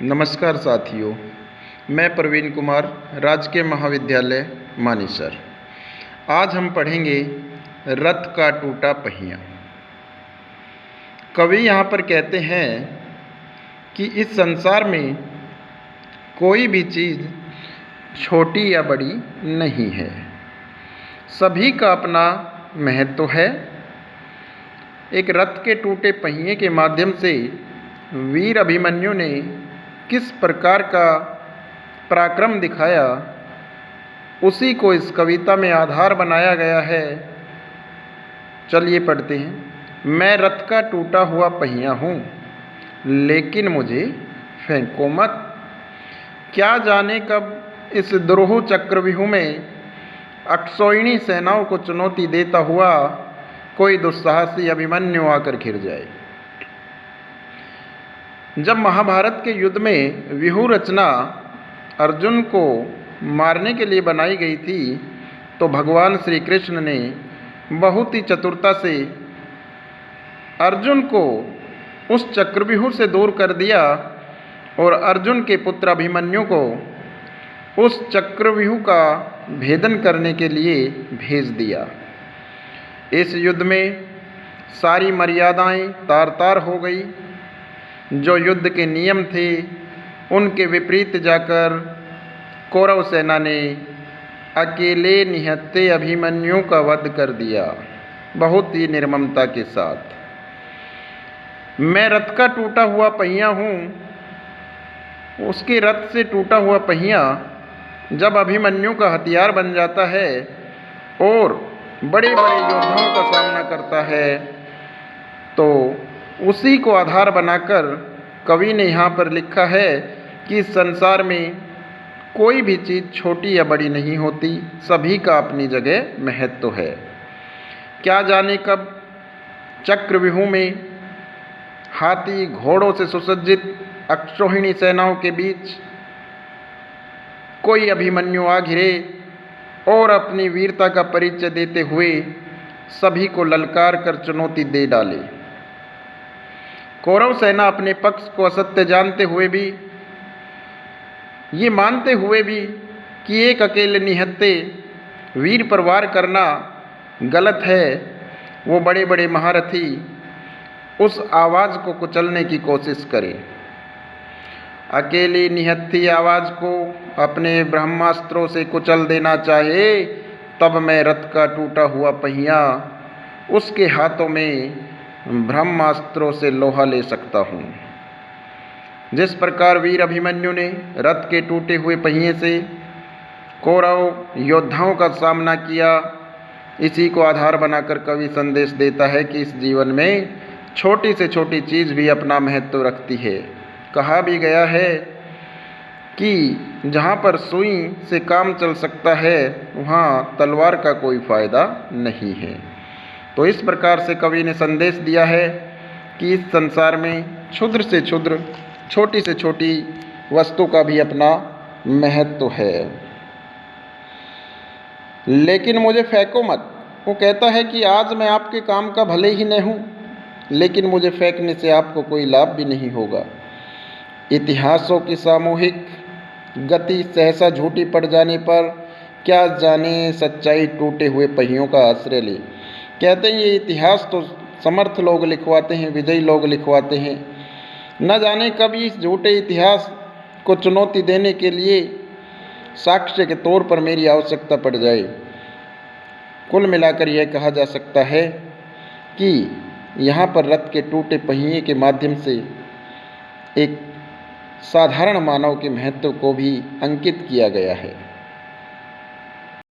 नमस्कार साथियों, मैं प्रवीण कुमार, राजकीय महाविद्यालय मानेसर। आज हम पढ़ेंगे रथ का टूटा पहिया। कवि यहाँ पर कहते हैं कि इस संसार में कोई भी चीज़ छोटी या बड़ी नहीं है, सभी का अपना महत्व है। एक रथ के टूटे पहिए के माध्यम से वीर अभिमन्यु ने किस प्रकार का पराक्रम दिखाया, उसी को इस कविता में आधार बनाया गया है। चलिए पढ़ते हैं। मैं रथ का टूटा हुआ पहिया हूँ, लेकिन मुझे फेंको मत। क्या जाने कब इस द्रोह चक्रव्यूह में अक्षौहिणी सेनाओं को चुनौती देता हुआ कोई दुस्साहसी अभिमन्यु आकर घिर जाए। जब महाभारत के युद्ध में व्यूह रचना अर्जुन को मारने के लिए बनाई गई थी, तो भगवान श्री कृष्ण ने बहुत ही चतुरता से अर्जुन को उस चक्रव्यूह से दूर कर दिया और अर्जुन के पुत्र अभिमन्यु को उस चक्रव्यूह का भेदन करने के लिए भेज दिया। इस युद्ध में सारी मर्यादाएं तार तार हो गई। जो युद्ध के नियम थे उनके विपरीत जाकर कौरव सेना ने अकेले निहत्थे अभिमन्यु का वध कर दिया, बहुत ही निर्ममता के साथ। मैं रथ का टूटा हुआ पहिया हूँ। उसके रथ से टूटा हुआ पहिया जब अभिमन्यु का हथियार बन जाता है और बड़े बड़े योद्धाओं का सामना करता है, तो उसी को आधार बनाकर कवि ने यहाँ पर लिखा है कि इस संसार में कोई भी चीज़ छोटी या बड़ी नहीं होती, सभी का अपनी जगह महत्व है। क्या जाने कब चक्रव्यूह में हाथी घोड़ों से सुसज्जित अक्षौहिणी सेनाओं के बीच कोई अभिमन्यु आ घिरे और अपनी वीरता का परिचय देते हुए सभी को ललकार कर चुनौती दे डाले। कौरव सेना अपने पक्ष को असत्य जानते हुए भी, ये मानते हुए भी कि एक अकेले निहत्थे वीर पर वार करना गलत है, वो बड़े बड़े महारथी उस आवाज़ को कुचलने की कोशिश करें। अकेली निहत्थी आवाज़ को अपने ब्रह्मास्त्रों से कुचल देना चाहे, तब मैं रथ का टूटा हुआ पहिया उसके हाथों में ब्रह्मास्त्रों से लोहा ले सकता हूँ। जिस प्रकार वीर अभिमन्यु ने रथ के टूटे हुए पहिए से कौरव योद्धाओं का सामना किया, इसी को आधार बनाकर कवि संदेश देता है कि इस जीवन में छोटी से छोटी चीज़ भी अपना महत्व रखती है। कहा भी गया है कि जहाँ पर सुई से काम चल सकता है, वहाँ तलवार का कोई फ़ायदा नहीं है। तो इस प्रकार से कवि ने संदेश दिया है कि इस संसार में क्षुद्र से क्षुद्र, छोटी से छोटी वस्तु का भी अपना महत्व है। लेकिन मुझे फेंको मत। वो कहता है कि आज मैं आपके काम का भले ही नहीं हूँ, लेकिन मुझे फेंकने से आपको कोई लाभ भी नहीं होगा। इतिहासों की सामूहिक गति सहसा झूठी पड़ जाने पर क्या जाने सच्चाई टूटे हुए पहियों का आश्रय ले। कहते हैं ये इतिहास तो समर्थ लोग लिखवाते हैं, विजयी लोग लिखवाते हैं। न जाने कब इस झूठे इतिहास को चुनौती देने के लिए साक्ष्य के तौर पर मेरी आवश्यकता पड़ जाए। कुल मिलाकर यह कहा जा सकता है कि यहाँ पर रथ के टूटे पहिए के माध्यम से एक साधारण मानव के महत्व को भी अंकित किया गया है।